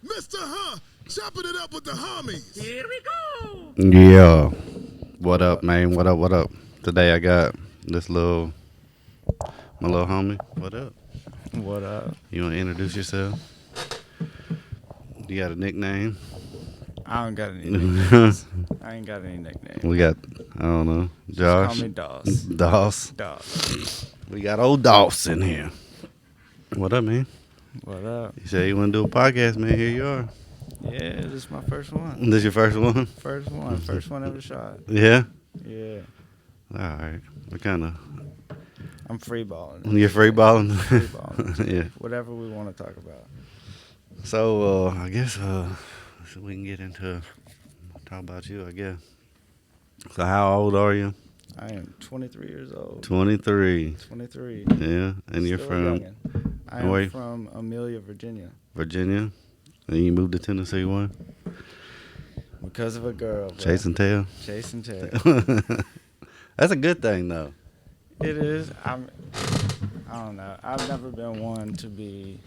Mr. Huh, chopping it up with the homies. Here we go. Yeah. What up, man? What up? What up? Today I got this my little homie. What up? What up? You want to introduce yourself? You got a nickname? I don't got any nicknames. I ain't got any nicknames. We got, I don't know, Just Josh. call me Doss. Doss. Doss. We got old Dawson here. What up, man? What up? You said you want to do a podcast, man. Here you are. Yeah, this is my first one. This your first one? First one. First one ever shot. Yeah? Yeah. All right. We kind of, I'm free balling. you're free balling? Free balling. Yeah. Whatever we want to talk about. So, I guess so we can get into talk about you, I guess. So, how old are you? I am 23 years old. 23. 23. Yeah, and you're Still a from youngin'. I am where? from Amelia, Virginia. Virginia, and you moved to Tennessee. Why? Because of a girl. Bro. Chase and tail. Chase and tail. That's a good thing, though. It is. I don't know. I've never been one to be.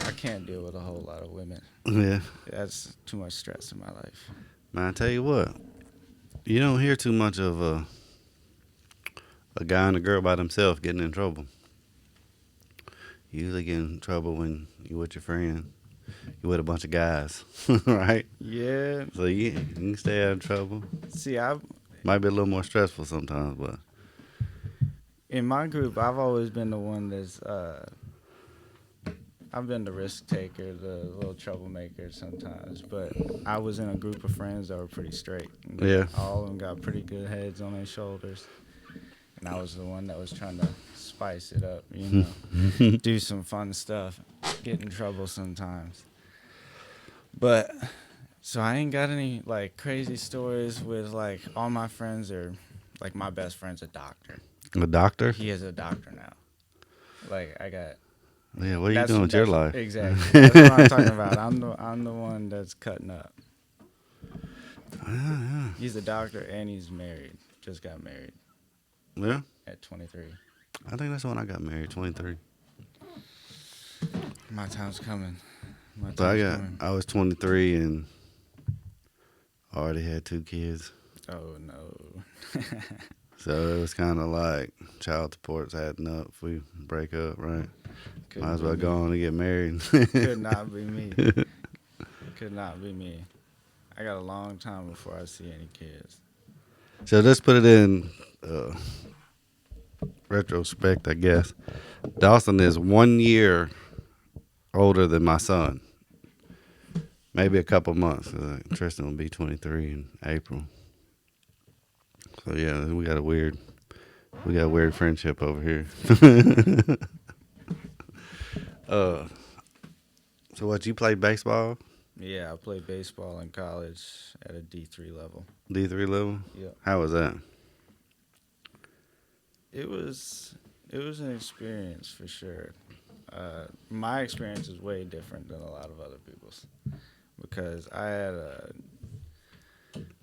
I can't deal with a whole lot of women. Yeah. That's too much stress in my life. Man, I tell you what, you don't hear too much of a guy and a girl by themselves getting in trouble. You usually get in trouble when you with your friend. You with a bunch of guys, right? Yeah. So you can stay out of trouble. See, Might be a little more stressful sometimes, but in my group, I've always been the one that's. I've been the risk taker, the little troublemaker sometimes, but I was in a group of friends that were pretty straight. Yeah. All of them got pretty good heads on their shoulders, and I was the one that was trying to spice it up, you know, do some fun stuff, get in trouble sometimes. But so I ain't got any like crazy stories with like all my friends are like my best friend's a doctor. a doctor. He is a doctor now. Like I got. Yeah, what are you doing with your life? Exactly. That's what I'm talking about. I'm the one that's cutting up. Yeah, He's a doctor and he's married. Just got married yeah. at 23. I think that's when I got married, 23. My time's coming. So I was 23 and already had 2 kids. Oh no. So it was kind of like child support's adding up if we break up, right? Might as well go on and get married. Could not be me. Could not be me. I got a long time before I see any kids. So let's put it in retrospect, I guess. Dawson is 1 year older than my son. Maybe a couple months. Tristan will be 23 in April. So yeah, we got a weird friendship over here. So what, you played baseball? Yeah, I played baseball in college at a D3 level. D3 level? Yeah. How was that? It was an experience for sure. My experience is way different than a lot of other people's because I had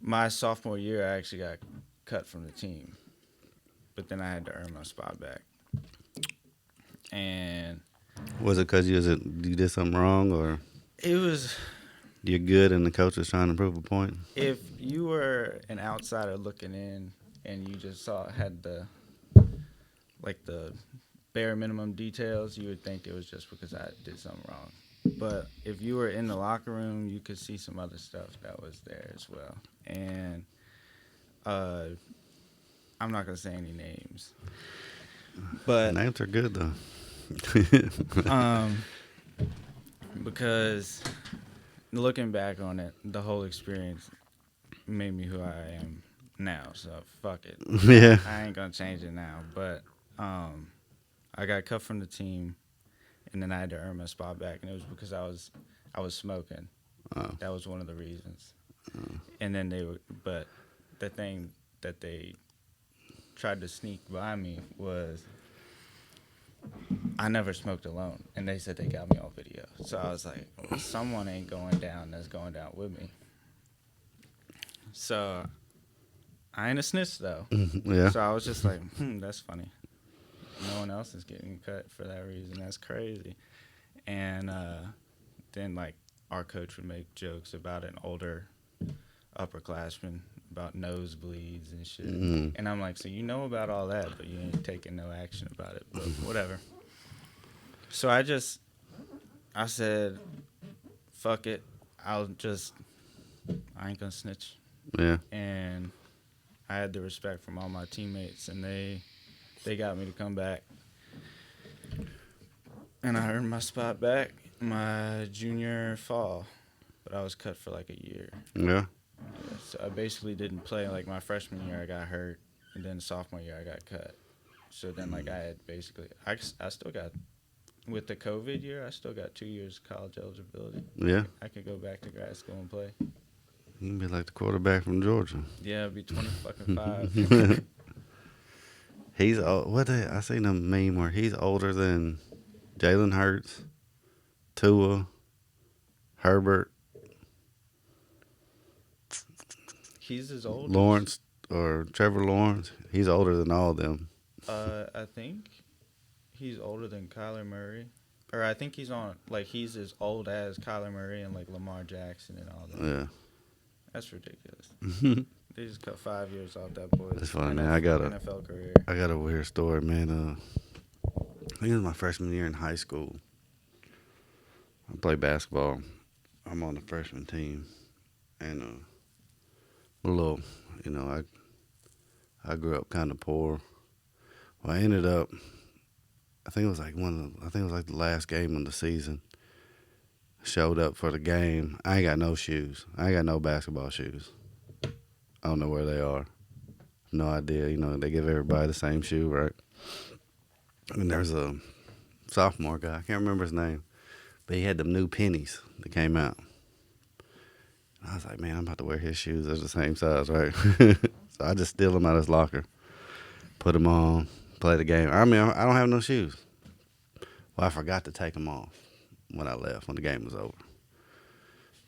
my sophomore year I actually got cut from the team, but then I had to earn my spot back. And Was it because you did something wrong, or it was you're good and the coach was trying to prove a point? if you were an outsider looking in and you just had the bare minimum details, you would think it was just because I did something wrong. But if you were in the locker room, you could see some other stuff that was there as well. And I'm not gonna say any names, but Names are good though. because looking back on it, the whole experience made me who I am now. So fuck it. Yeah. I ain't gonna change it now. But I got cut from the team, and then I had to earn my spot back, and it was because I was smoking. Oh. That was one of the reasons. And then but the thing that they tried to sneak by me was I never smoked alone, and they said they got me on video. So I was like, well, someone ain't going down that's going down with me. So I ain't a snitch though. Yeah. So I was just like, that's funny. No one else is getting cut for that reason. That's crazy. And then, like, our coach would make jokes about an older upperclassman about nosebleeds and shit. Mm. And I'm like, so you know about all that, but you ain't taking no action about it. But whatever. So I said, fuck it. I ain't gonna snitch. Yeah. And I had the respect from all my teammates, and they got me to come back. And I earned my spot back my junior fall, but I was cut for like a year. Yeah. Yeah, so I basically didn't play. Like my freshman year, I got hurt, and then sophomore year, I got cut. So then, like, I had basically, I still got, with the COVID year, I still got 2 years of college eligibility. Yeah. I could go back to grad school and play. You can be like the quarterback from Georgia. Yeah, it'd be 20-5. He's old. I seen a meme where he's older than Jalen Hurts, Tua, Herbert, He's as old Lawrence, or Trevor Lawrence. He's older than all of them. I think he's older than Kyler Murray. Or I think he's as old as Kyler Murray and, like, Lamar Jackson and all that. Yeah. That's ridiculous. They just cut 5 years off that boy's That's funny, man. I got NFL career. a weird story, man. I think it was my freshman year in high school. I played basketball. I'm on the freshman team, and a little, I grew up kind of poor. Well, I ended up. I think it was like the last game of the season. Showed up for the game. I ain't got no shoes. I ain't got no basketball shoes. I don't know where they are. No idea. They give everybody the same shoe, right? And there's a sophomore guy. I can't remember his name. But he had them new pennies that came out. And I was like, man, I'm about to wear his shoes. They're the same size, right? So I just steal them out of his locker. Put them on. Play the game. I mean, I don't have no shoes. Well, I forgot to take them off when I left, when the game was over.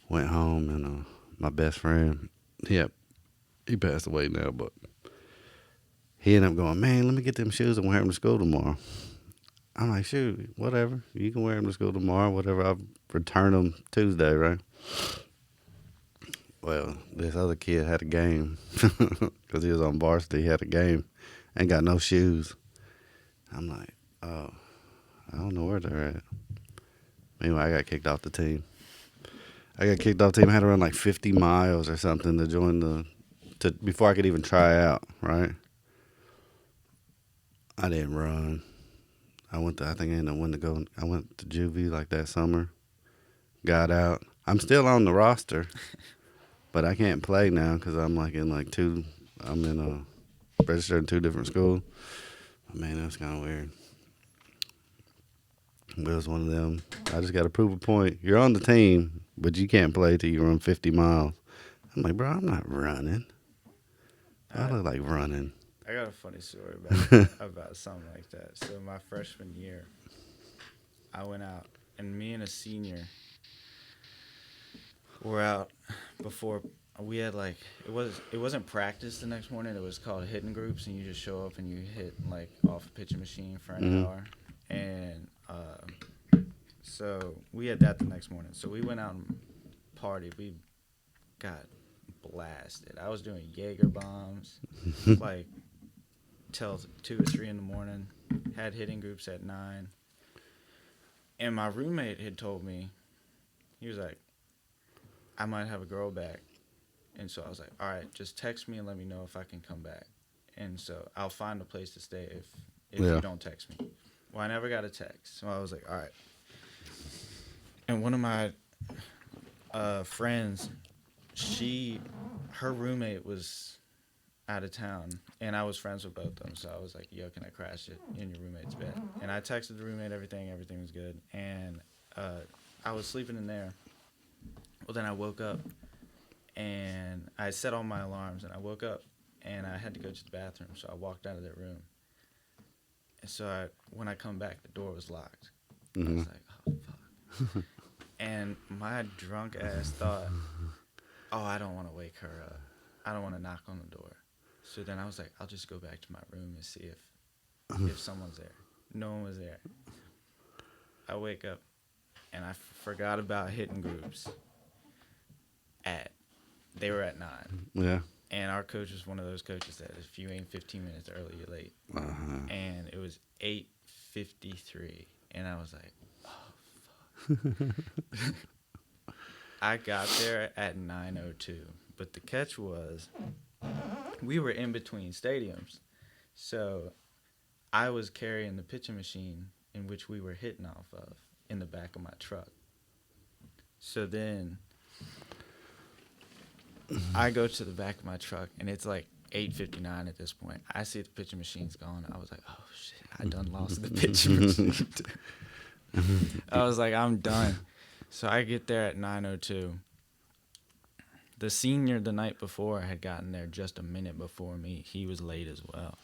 Went home, and my best friend, he passed away now, but he ended up going, man, let me get them shoes and wear them to school tomorrow. I'm like, shoot, whatever. You can wear them to school tomorrow, whatever. I'll return them Tuesday, right? Well, this other kid had a game because he was on varsity. He had a game, ain't got no shoes. I'm like, oh, I don't know where they're at. Meanwhile, I got kicked off the team. I had to run like 50 miles or something to join before I could even try out, right? I didn't run. I went to juvie like that summer. Got out. I'm still on the roster, but I can't play now because I'm registered in 2 different schools. Man, that's kind of weird. But it was one of them. I just got to prove a point. You're on the team, but you can't play till you run 50 miles. I'm like, bro, I'm not running. I look like running. I got a funny story about something like that. So my freshman year, I went out, and me and a senior were out before we had it wasn't practice the next morning. It was called hitting groups, and you just show up and you hit off a pitching machine for an hour. And so we had that the next morning. So we went out and partied. We got blasted. I was doing Jaeger bombs till 2 or 3 in the morning. Had hitting groups at 9. And my roommate had told me, he was like, I might have a girl back. And so I was like, all right, just text me and let me know if I can come back. And so I'll find a place to stay if you don't text me. Well, I never got a text. So I was like, all right. And one of my friends, her roommate was out of town, and I was friends with both of them. So I was like, yo, can I crash it in your roommate's bed? And I texted the roommate everything was good. And I was sleeping in there. Well, then I woke up, and I set all my alarms, and I woke up, and I had to go to the bathroom. So I walked out of that room. And so when I come back, the door was locked. I was like, oh, fuck. And my drunk ass thought, oh, I don't want to wake her up. I don't want to knock on the door. So then I was like, I'll just go back to my room and see if someone's there. No one was there. I wake up. and I forgot about hitting groups. They were at 9, Yeah. and our coach was one of those coaches that if you ain't 15 minutes early, you're late. Uh-huh. And it was 8:53, and I was like, oh fuck. I got there at 9:02, but the catch was we were in between stadiums, so I was carrying the pitching machine in which we were hitting off of in the back of my truck. So then I go to the back of my truck, and it's like 8:59 at this point. I see the pitching machine's gone. I was like, oh, shit, I done lost the pitching machine. I was like, I'm done. So I get there at 9:02. The senior the night before had gotten there just a minute before me. He was late as well.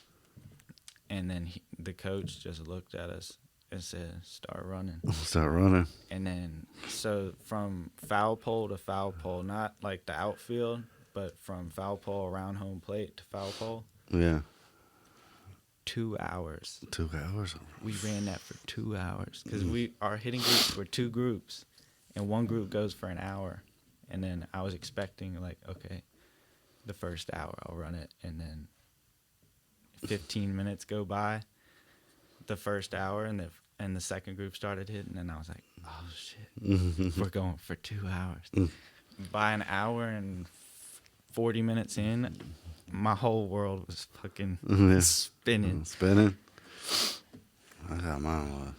And then the coach just looked at us and said, start running. Start running. And then, so from foul pole to foul pole, not like the outfield, but from foul pole around home plate to foul pole. Yeah. 2 hours. 2 hours? We ran that for 2 hours because our hitting groups were 2 groups, and one group goes for an hour. And then I was expecting, like, okay, the first hour I'll run it, and then 15 minutes go by, the first hour, and the second group started hitting, and I was like, oh, shit, we're going for 2 hours. By an hour and 40 minutes in, my whole world was fucking spinning. Spinning? That's how mine was.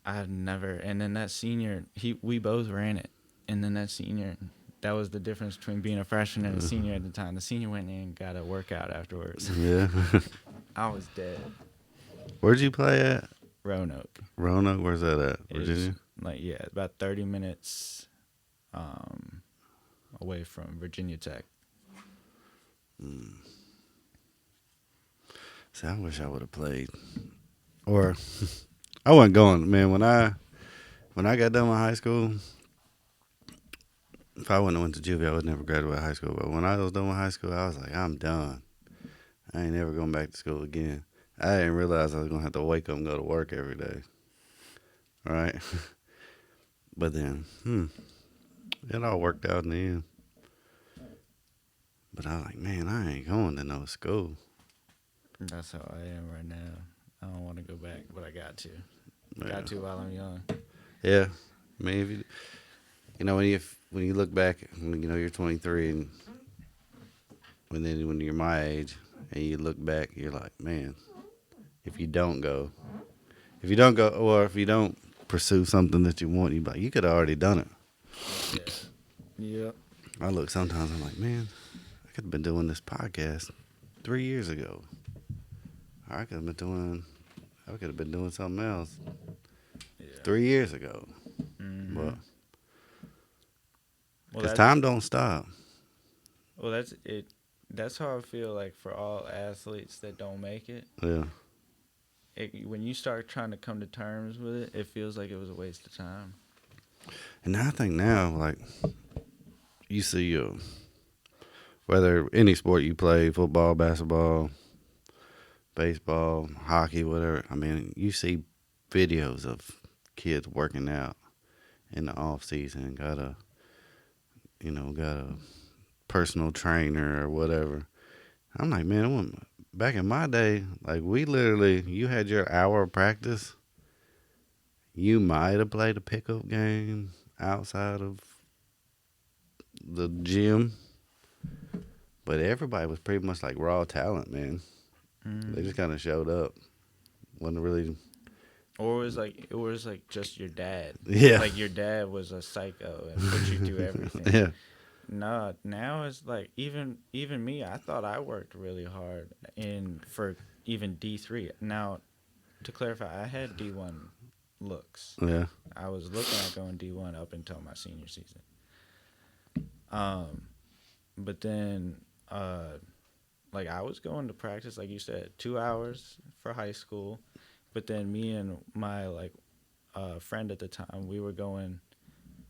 I've never, and then that senior, we both ran it, and then that senior, that was the difference between being a freshman and a senior at the time. The senior went in and got a workout afterwards. Yeah. I was dead. Where'd you play at? Roanoke. Roanoke? Where's that at? Virginia? About 30 minutes away from Virginia Tech. See, I wish I would have played. Or I wasn't going, man. When I got done with high school, if I wouldn't have went to juvie, I would never graduate high school. But when I was done with high school, I was like, I'm done. I ain't never going back to school again. I didn't realize I was gonna have to wake up and go to work every day. All right. But then, it all worked out in the end. But I was like, man, I ain't going to no school. That's how I am right now. I don't want to go back, but I got to. Yeah. Got to while I'm young. Yeah. I mean, if when you look back, you're 23, and when you're my age, and you look back, you're like, man, if you don't go, or if you don't pursue something that you want, you're like, you could have already done it. Yeah. Yep. I look sometimes, I'm like, man, I could have been doing this podcast 3 years ago. Or I could have been doing something else 3 years ago. Mm-hmm. But Well, because time don't stop. Well, that's it. That's how I feel like for all athletes that don't make it. Yeah. When you start trying to come to terms with it, it feels like it was a waste of time. And I think now, like, you see, whether any sport you play, football, basketball, baseball, hockey, whatever, I mean, you see videos of kids working out in the off season, got a personal trainer or whatever. I'm like, man, back in my day, like, you had your hour of practice. You might have played a pickup game outside of the gym, but everybody was pretty much like raw talent, man. They just kind of showed up. Wasn't really. Or it was like just your dad. Yeah. Like your dad was a psycho and put you through everything. Yeah. No, now it's like even me. I thought I worked really hard for even D3. Now, to clarify, I had D1 looks. Yeah. I was looking at going D1 up until my senior season. But then, like, I was going to practice, like you said, 2 hours for high school. But then me and my, friend at the time, we were going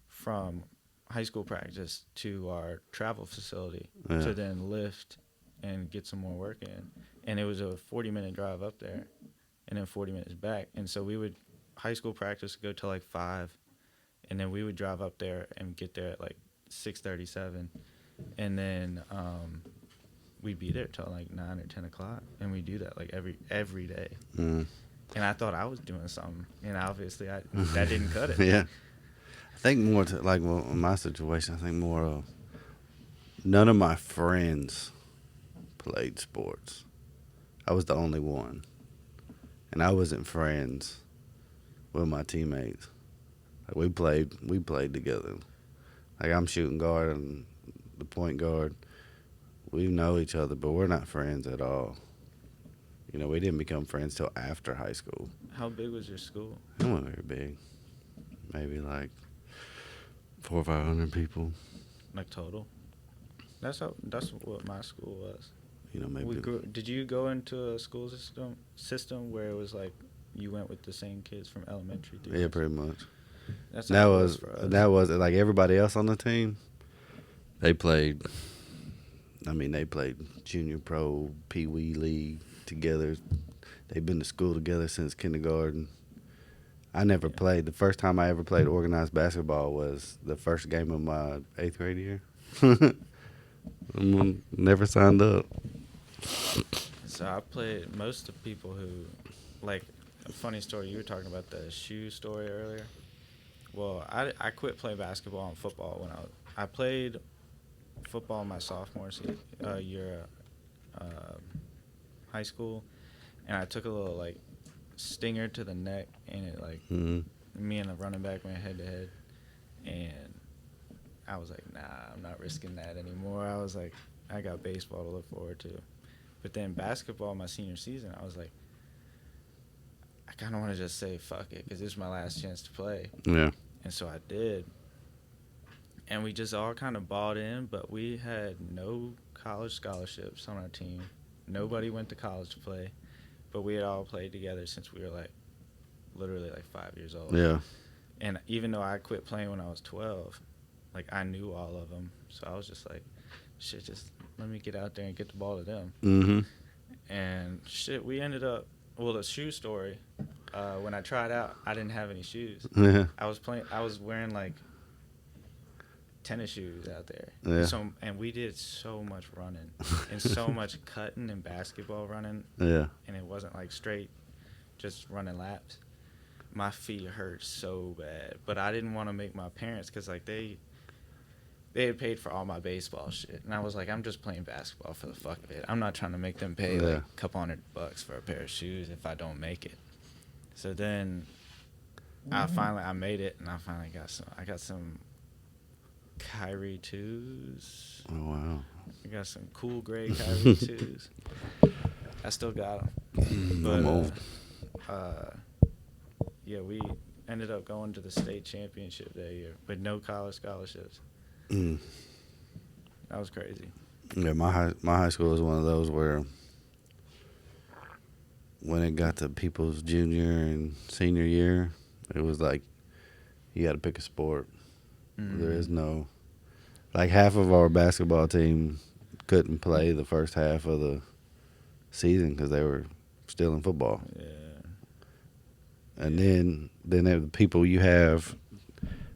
from high school practice to our travel facility to then lift and get some more work in. And it was a 40-minute drive up there and then 40 minutes back. And so we would, high school practice would go till like 5. and then we would drive up there and get there at like 6:37, and then we'd be there till like 9 or 10 o'clock, and we do that like every day. Mm. And I thought I was doing something, and obviously that didn't cut it. Yeah. I think more to, like, well, in my situation, I think more of none of my friends played sports. I was the only one. And I wasn't friends with my teammates. Like, we played together. Like, I'm shooting guard and the point guard. We know each other, but we're not friends at all. You know, we didn't become friends till after high school. How big was your school? It wasn't very big. Maybe like 400 or 500 people. Like total? That's what my school was. You know, maybe. Did you go into a school system where it was like you went with the same kids from elementary through? Yeah, pretty much. That's That how it was for us. that was like everybody else on the team. They played. I mean, they played junior pro, pee wee league together. They've been to school together since kindergarten. I never played. The first time I ever played organized basketball was the first game of my 8th grade year. Never signed up. So I played most of the people who, like, a funny story. You were talking about the shoe story earlier. Well, I quit playing basketball and football when I played football my sophomore year high school, and I took a little like stinger to the neck, and it like me and the running back went head to head, and I was like, nah, I'm not risking that anymore. I was like, I got baseball to look forward to. But then basketball my senior season, I was like, I kind of want to just say fuck it, because this is my last chance to play. Yeah. And so I did. And we just all kind of bought in, but we had no college scholarships on our team. Nobody went to college to play, but we had all played together since we were like literally like 5 years old. Yeah. And even though I quit playing when I was 12, like I knew all of them. So I was just like, shit, just let me get out there and get the ball to them. Mm-hmm. And shit, we ended up, well, the shoe story, when I tried out, I didn't have any shoes. Yeah. I was wearing like tennis shoes out there. Yeah. So, and we did so much running and so much cutting and basketball running. Yeah. And it wasn't like straight, just running laps. My feet hurt so bad, but I didn't want to make my parents, because like they had paid for all my baseball shit, and I was like, I'm just playing basketball for the fuck of it. I'm not trying to make them pay like a couple $100 for a pair of shoes if I don't make it. So then I made it, and I got some Kyrie 2s. Oh, wow. I got some cool gray Kyrie 2s. I still got them. But yeah, we ended up going to the state championship that year with no college scholarships. Mm. That was crazy. Yeah, my high school was one of those where when it got to people's junior and senior year, it was like you got to pick a sport. There is no, like, half of our basketball team couldn't play the first half of the season because they were still in football. Yeah. And then the people you have,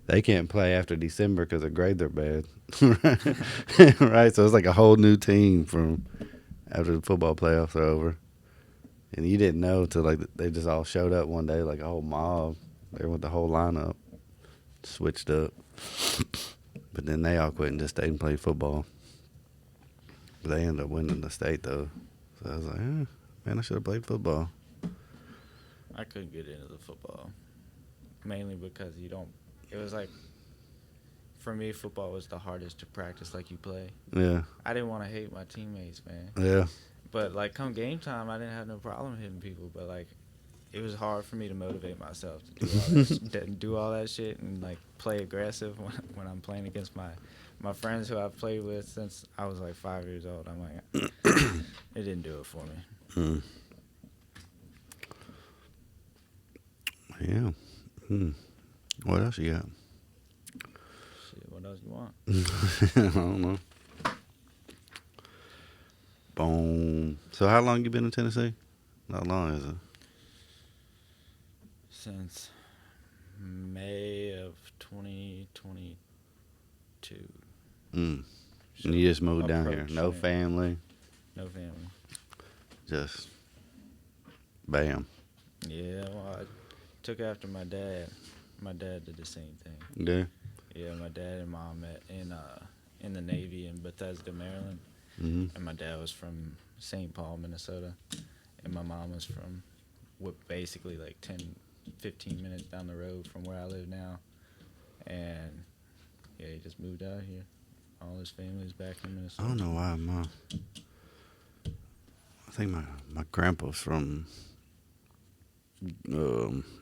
they can't play after December because their grades are bad. Right? So it's like a whole new team from after the football playoffs are over. And you didn't know till like they just all showed up one day, like a whole mob. They with the whole lineup, switched up. But then they all quit and just stayed and played football. But they ended up winning the state though. So I was like, man, I should have played football. I couldn't get into the football, mainly because it was like, for me, football was the hardest to practice like you play. Yeah. I didn't want to hate my teammates, man. Yeah. But, like, come game time, I didn't have no problem hitting people. But, like, it was hard for me to motivate myself to do all that shit and, like, play aggressive when I'm playing against my friends who I've played with since I was, like, 5 years old. I'm like, it didn't do it for me. Mm. Yeah. What else you got? Shit, what else you want? I don't know. Boom. So how long you been in Tennessee? Not long, is it? Since May of 2022. Mm. So And you just moved down here. No approaching- family. No family. Just bam. Yeah, well, I took after my dad. My dad did the same thing. Yeah. Yeah, my dad and mom met in the Navy in Bethesda, Maryland. Mm-hmm. And my dad was from St. Paul, Minnesota. And my mom was from basically like 10, 15 minutes down the road from where I live now. And yeah, he just moved out here. All his family's back in I Minnesota. don't know why I think my grandpa's from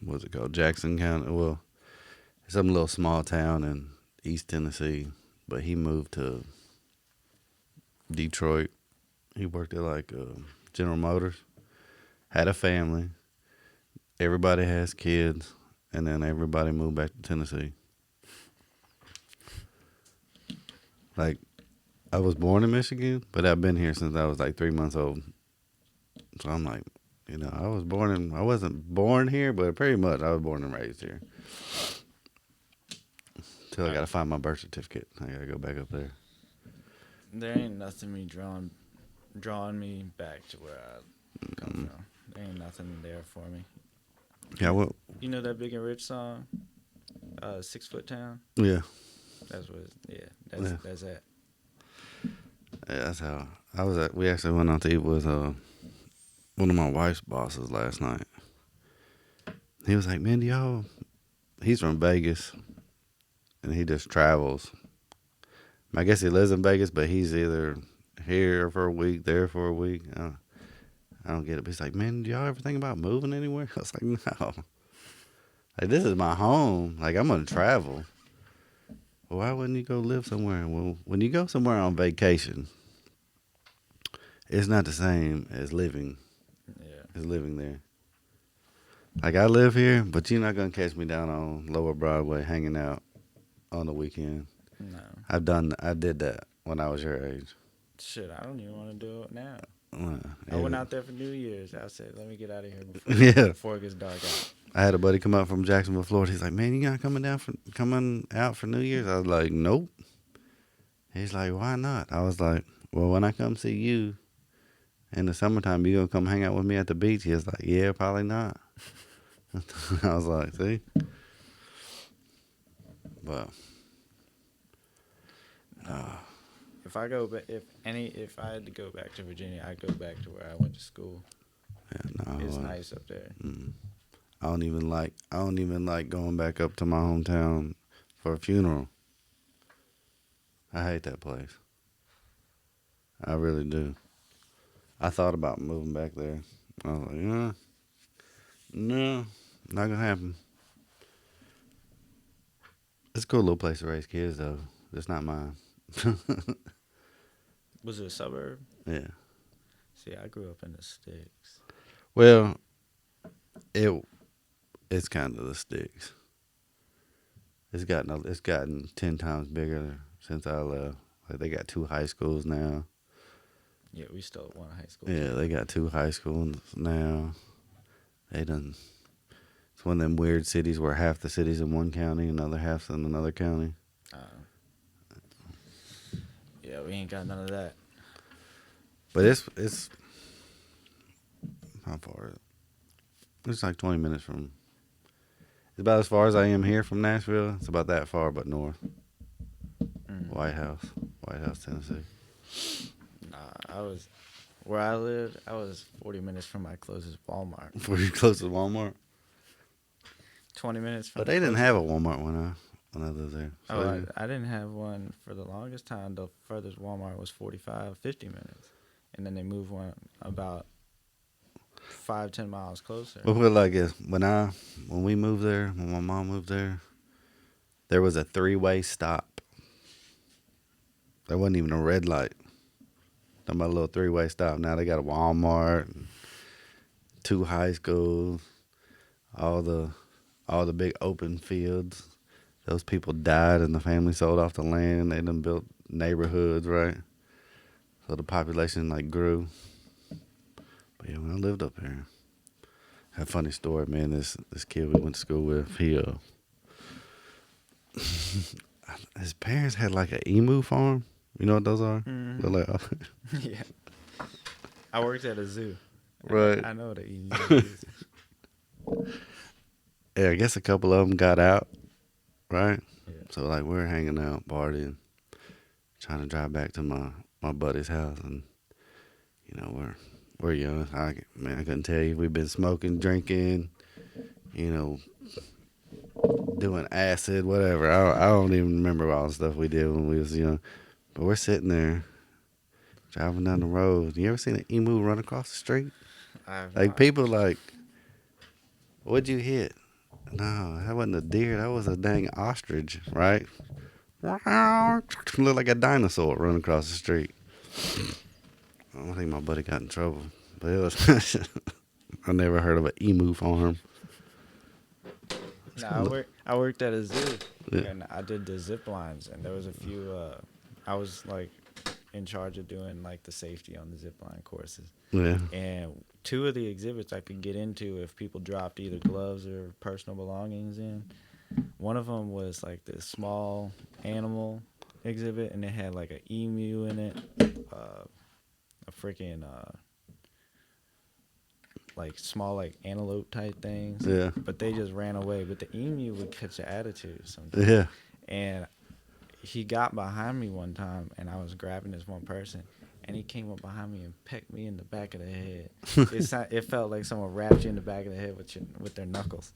what's it called? Jackson County. Well, some little small town in East Tennessee, but he moved to Detroit. He worked at like General Motors. Had a family. Everybody has kids, and then everybody moved back to Tennessee. Like, I was born in Michigan, but I've been here since I was like 3 months old. So I'm like, I wasn't born here, but pretty much I was born and raised here. Till I gotta find my birth certificate. I gotta go back up there. There ain't nothing drawing me back to where I come from. There ain't nothing there for me. Yeah, well, You know that Big and Rich song? 6 Foot Town? yeah. That's what that's it. Yeah, that's how I was at. We actually went out to eat with one of my wife's bosses last night. He was like, man, he's from Vegas, and he just travels. I guess he lives in Vegas, but he's either here for a week, there for a week. I don't get it. But he's like, man, do y'all ever think about moving anywhere? I was like, no. Like, this is my home. Like, I'm going to travel. Well, why wouldn't you go live somewhere? Well, when you go somewhere on vacation, it's not the same as living. Yeah. As living there. Like, I live here, but you're not going to catch me down on Lower Broadway hanging out on the weekend. No. I did that when I was your age. Shit, I don't even want to do it now. Yeah. I went out there for New Year's. I said, let me get out of here before it gets dark out. I had a buddy come up from Jacksonville, Florida. He's like, man, you not coming out for New Year's? I was like, nope. He's like, why not? I was like, well, when I come see you in the summertime, you gonna come hang out with me at the beach? He was like, yeah, probably not. I was like, see? But If I had to go back to Virginia, I'd go back to where I went to school. yeah, no, It's nice up there. I don't even like going back up to my hometown for a funeral. I hate that place. I really do. I thought about moving back there. I was like, no, not gonna happen. It's a cool little place to raise kids, though. It's not mine. Was it a suburb? Yeah. See, I grew up in the sticks. Well, it's kind of the sticks. It's gotten 10 times bigger since I left. Like, they got 2 high schools now. Yeah, we still at one high school. Yeah, they got 2 high schools now. It's one of them weird cities where half the city's in one county, another half's in another county. Yeah, we ain't got none of that. But it's how far is it? It's like 20 minutes from. It's about as far as I am here from Nashville. It's about that far, but north. White House, Tennessee. Where I lived, I was 40 minutes from my closest Walmart. Before you close to Walmart. 20 minutes from. But they didn't have a Walmart when I lived there. So I didn't have one for the longest time. The furthest Walmart was 45, 50 minutes. And then they moved one about 5-10 miles closer. But put it like this: when we moved there, when my mom moved there was a 3-way stop. There wasn't even a red light. Talking about a little 3-way stop. Now they got a Walmart, 2 high schools, all the big open fields. Those people died and the family sold off the land. They done built neighborhoods, right? So the population grew. But yeah, when I lived up here, I had a funny story, man. This kid we went to school with, his parents had like an emu farm. You know what those are? Mhm. They're like, Yeah. I worked at a zoo. right. I know what an emu is. Yeah, I guess a couple of them got out, right? Yeah. So like we're hanging out, partying, trying to drive back to my buddy's house, and you know we're young. I couldn't tell you. We've been smoking, drinking, you know, doing acid, whatever. I don't even remember all the stuff we did when we was young. But we're sitting there driving down the road. You ever seen an emu run across the street? Like people like, what'd you hit? No, that wasn't a deer. That was a dang ostrich, right? Looked like a dinosaur running across the street. I don't think my buddy got in trouble, but it was. I never heard of an emu farm. No, I worked at a zoo, Yeah. and I did the zip lines, and there was a few. I was like in charge of doing like the safety on the zip line courses, Yeah. and 2 of the exhibits I could get into if people dropped either gloves or personal belongings in. One of them was like this small animal exhibit, and it had like an emu in it, a freaking like small like antelope type things. Yeah. But they just ran away. But the emu would catch an attitude sometimes. Yeah. And he got behind me one time, and I was grabbing this one person, and he came up behind me and pecked me in the back of the head. It felt like someone rapped you in the back of the head with their knuckles.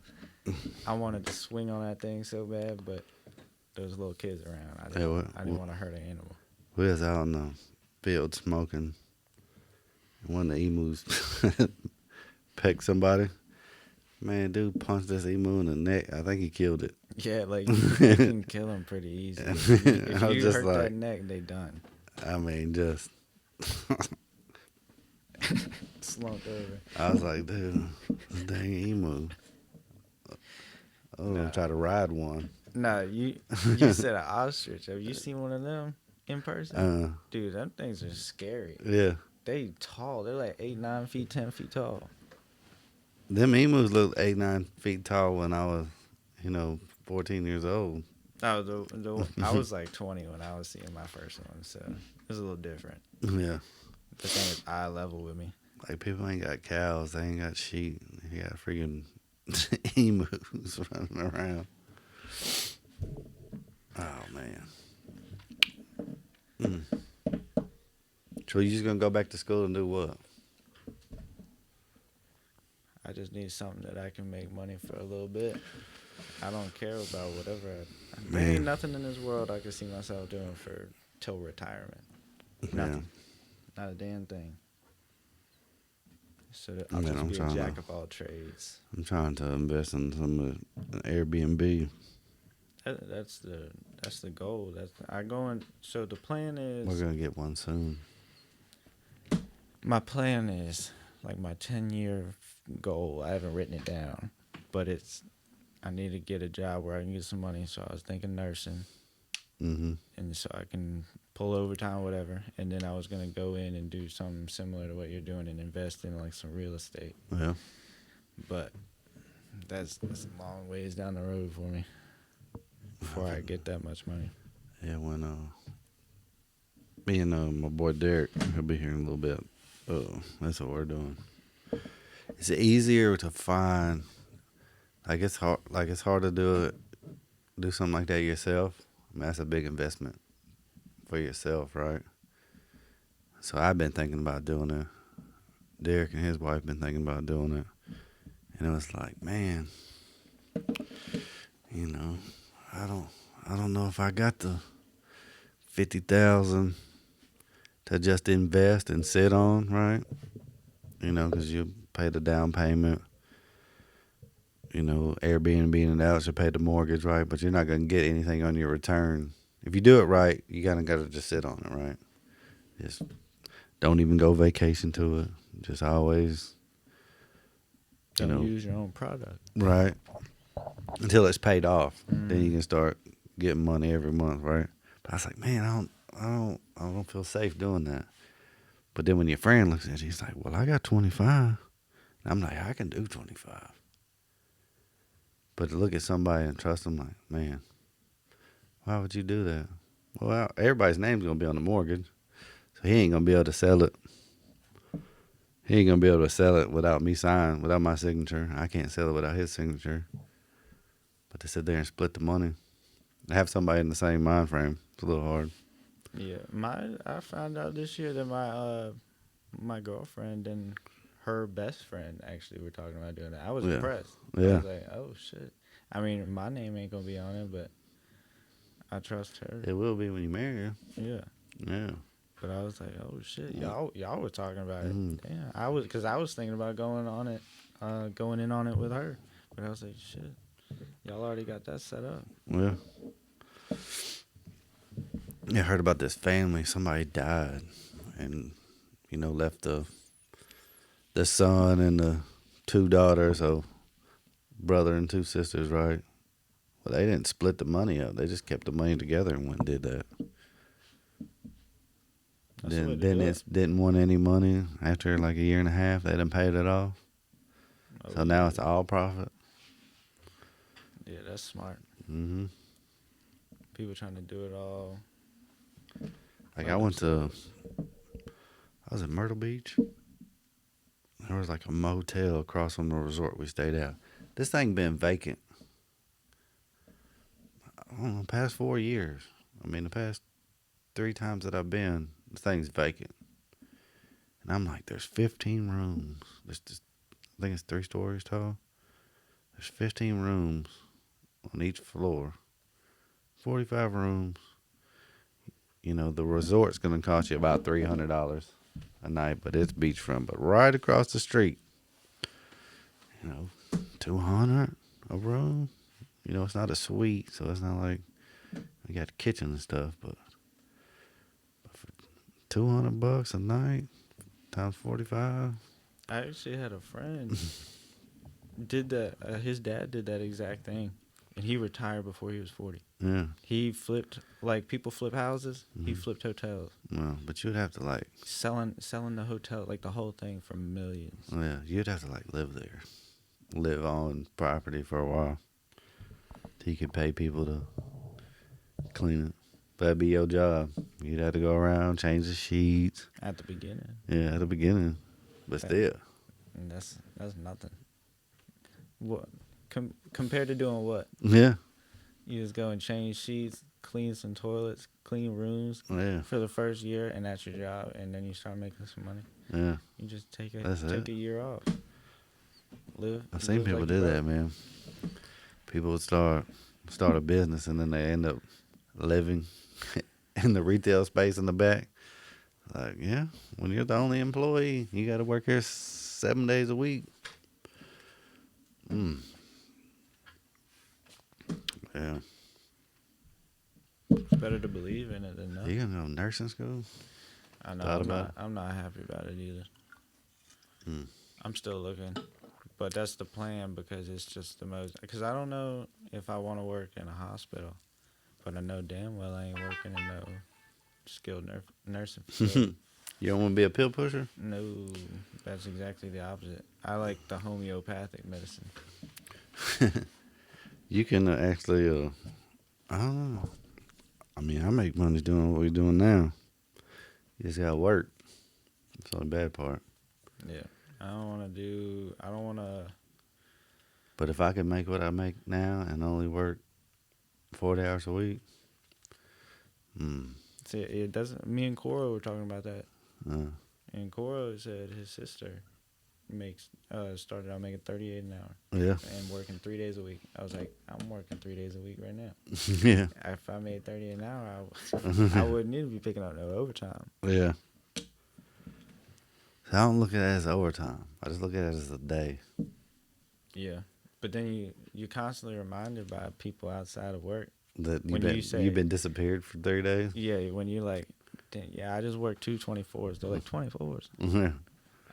I wanted to swing on that thing so bad, but there was little kids around. I didn't want to hurt an animal. We was out in the field smoking. And one of the emus pecked somebody. Man, dude punched this emu in the neck. I think he killed it. Yeah, like you can kill them pretty easy. If I was you just hurt like, that neck, they done. I mean, just. Slumped over. I was like, dude, this dang emu. I was gonna try to ride one. No, you said an ostrich. Have you seen one of them in person? Dude, them things are scary. Yeah. They tall. They're like 8, 9 feet, 10 feet tall. Them emus looked 8, 9 feet tall when I was, 14 years old. I was like 20 when I was seeing my first one, so it was a little different. Yeah. The thing is eye level with me. Like, people ain't got cows. They ain't got sheep. They got freaking emus running around. Oh, man. So you just going to go back to school and do what? I just need something that I can make money for a little bit. I don't care about whatever. There ain't nothing in this world I can see myself doing till retirement. Nothing. Not a damn thing. So I'll just be a jack of all trades. I'm trying to invest in some Airbnb. That's the goal. So the plan is. We're gonna get one soon. My plan is like my 10-year goal. I haven't written it down, but I need to get a job where I can get some money. So I was thinking nursing, and so I can pull overtime, whatever. And then I was gonna go in and do something similar to what you're doing and invest in like some real estate. Yeah. But that's a long ways down the road for me before I get that much money. Yeah, when me and my boy Derek, he'll be here in a little bit. That's what we're doing. It's easier to find. Like it's hard to do something like that yourself. I mean, that's a big investment for yourself, right? So I've been thinking about doing it. Derek and his wife been thinking about doing it, and it was like, man, I don't know if I got the $50,000 to just invest and sit on, right? Because you pay the down payment. Airbnb and out should pay the mortgage, right? But you're not going to get anything on your return. If you do it right, you got to just sit on it, right? Just don't even go vacation to it. Just always, Don't use your own product. Right. Until it's paid off. Then you can start getting money every month, right? But I was like, man, I don't feel safe doing that. But then when your friend looks at you, he's like, well, I got 25. And I'm like, I can do 25. But to look at somebody and trust them, like, man, Why would you do that? Well, everybody's name's gonna be on the mortgage, so he ain't gonna be able to sell it. He ain't gonna be able to sell it without me signing, without my signature. I can't sell it without his signature. But to sit there and split the money, have somebody in the same mind frame, it's a little hard. Yeah, I found out this year that my girlfriend and her best friend actually were talking about doing that. I was Yeah. impressed. Yeah. I was like, oh shit. I mean, my name ain't gonna be on it, but I trust her. It will be when you marry her. Yeah. Yeah. But I was like, oh shit, y'all were talking about it. Mhm. Yeah, I was thinking about going in on it with her. But I was like, shit, y'all already got that set up. Yeah. Yeah, I heard about this family. Somebody died, and left the son and the two daughters, so brother and two sisters, right? Well, they didn't split the money up. They just kept the money together and went and did that. That's the way to do it. Didn't want any money after like a year and a half. They done paid it off. Oh, So now it's all profit. Yeah, that's smart. Mm-hmm. People trying to do it all. Like I was in Myrtle Beach. There was like a motel across from the resort we stayed at. This thing been vacant. I don't know, past 4 years. I mean, the past 3 times that I've been, the thing's vacant. And I'm like, there's 15 rooms. There's just, I think it's 3 stories tall. There's 15 rooms on each floor. 45 rooms. The resort's going to cost you about $300 a night, but it's beachfront. But right across the street, $200 a room. It's not a suite, so it's not like we got a kitchen and stuff, but for $200 a night times 45. I actually had a friend did that. His dad did that exact thing, and he retired before he was 40. Yeah. He flipped, like people flip houses. He flipped hotels. Well, but you'd have to selling the hotel, like the whole thing, for millions. yeah, you'd have to live there, live on property for a while. Till you could pay people to clean it. That'd be your job. You'd have to go around, change the sheets. At the beginning. Yeah, at the beginning, but still. And that's nothing. What compared to doing what? Yeah. You just go and change sheets, clean some toilets, clean rooms Yeah. for the first year, and that's your job. And then you start making some money. Yeah. You just take That's a year off. I've seen people do that, man. People would start a business and then they end up living in the retail space in the back. Like, yeah, when you're the only employee, you got to work here 7 days a week. Yeah. It's better to believe in it than not. You gonna go to nursing school? I know. I'm not happy about it either. I'm still looking, but that's the plan because it's just the most. Because I don't know if I want to work in a hospital, but I know damn well I ain't working in no skilled nursing facility. You don't want to be a pill pusher? No, that's exactly the opposite. I like the homeopathic medicine. You can actually, I don't know. I mean, I make money doing what we're doing now. You just got to work. That's the only bad part. Yeah. I don't want to. But if I could make what I make now and only work 40 hours a week. See, it doesn't. Me and Cora were talking about that. And Cora said his sister started out making $38 an hour. Yeah. And working 3 days a week. I was like, I'm working 3 days a week right now. Yeah. If I made $30 an hour, I wouldn't need to be picking up no overtime. Yeah. So I don't look at it as overtime. I just look at it as a day. Yeah. But then you're constantly reminded by people outside of work. That You've been disappeared for 30 days? Yeah, when you're like, yeah, I just worked 2 24s. They're like, 24s? Yeah.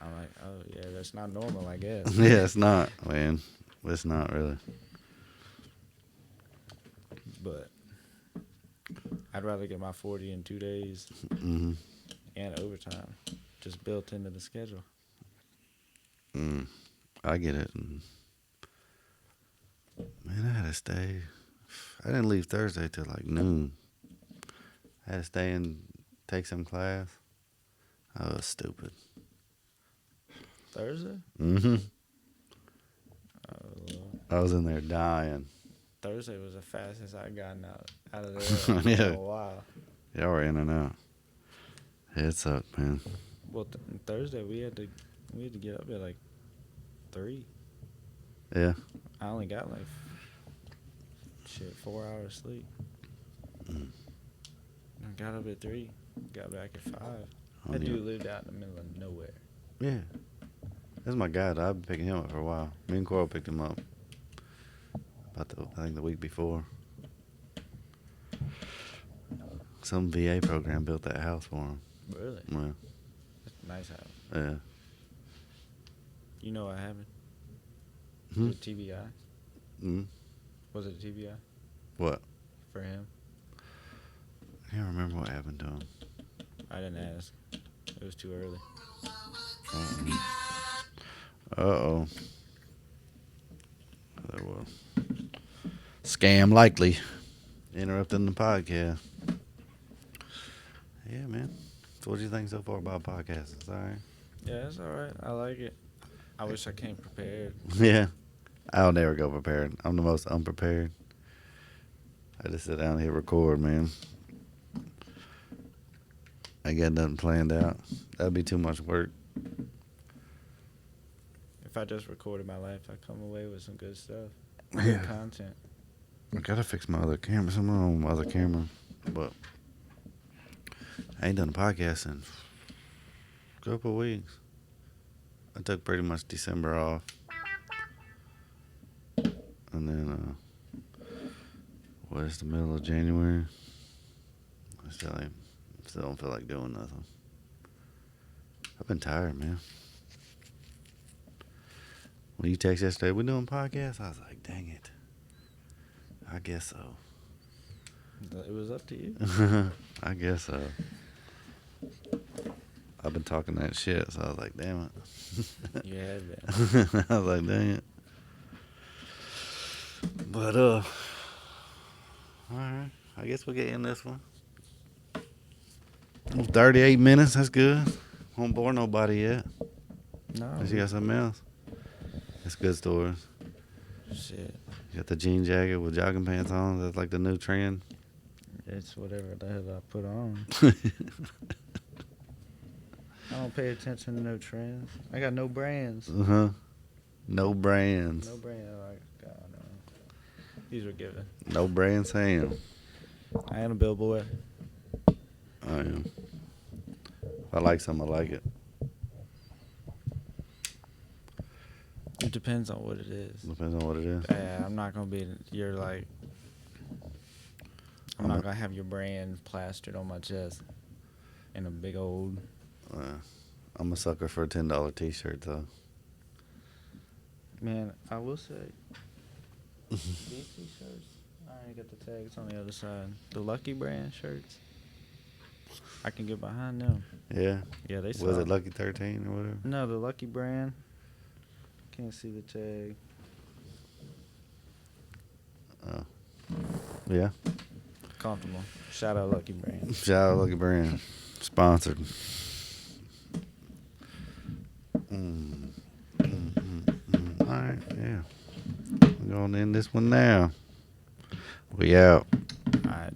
I'm like, oh, yeah, that's not normal, I guess. Yeah, it's not, man. It's not really. But I'd rather get my 40 in 2 days and overtime just built into the schedule. I get it. Man, I had to stay. I didn't leave Thursday till like noon. I had to stay and take some class. I was stupid. Thursday? Mm-hmm. Oh, I was in there dying. Thursday was the fastest I gotten out of there in Yeah. a while. Y'all were in and out. It sucked, man. Well, Thursday we had to get up at like 3. Yeah. I only got like 4 hours sleep. I got up at 3. Got back at 5. That dude lived out in the middle of nowhere. Yeah. That's my guy. I've been picking him up for a while. Me and Coral picked him up. I think the week before. Some VA program built that house for him. Really? Yeah. That's a nice house. Yeah. You know what happened? Hmm? With TBI? Mm-hmm. Was it a TBI What? for him? I can't remember what happened to him. I didn't ask. It was too early. Uh-oh. That was scam likely. Interrupting the podcast. Yeah, man. So what do you think so far about podcasts? It's all right? Yeah, it's all right. I like it. I wish I came prepared. Yeah. I'll never go prepared. I'm the most unprepared. I just sit down and hit record, man. I got nothing planned out. That'd be too much work. If I just recorded my life, I'd come away with some good stuff. Yeah. Good content. I gotta fix my other camera. Something on my other camera. But I ain't done a podcast in a couple of weeks. I took pretty much December off. And then, the middle of January? I still don't feel like doing nothing. I've been tired, man. When you text yesterday, we doing podcasts? I was like, dang it. I guess so. It was up to you. I guess so. I've been talking that shit, so I was like, damn it. You had been. I was like, dang it. But, all right. I guess we'll get in this one. 38 minutes, that's good. Won't bore nobody yet. No. Unless you got something else. It's good stories. Shit. You got the jean jacket with jogging pants on. That's like the new trend. It's whatever the hell I put on. I don't pay attention to no trends. I got no brands. Uh-huh. No brands. No brand. Like, God, no. These were given. No brand Sam. I am a billboy. I am. If I like something, I like it. It depends on what it is. Depends on what it is. Yeah, I'm not gonna be. You're like. I'm not gonna have your brand plastered on my chest. In a big old. I'm a sucker for a $10 t-shirt, though. Man, I will say. These t-shirts. I ain't got the tags on the other side. The Lucky brand shirts. I can get behind them. Yeah. Yeah, they. Was it Lucky 13 or whatever? No, the Lucky brand. Can't see the tag. Oh. Yeah. Comfortable. Shout out Lucky brand. Shout out Lucky Brand. Sponsored. All right, yeah. We're going to end this one now. We out. All right.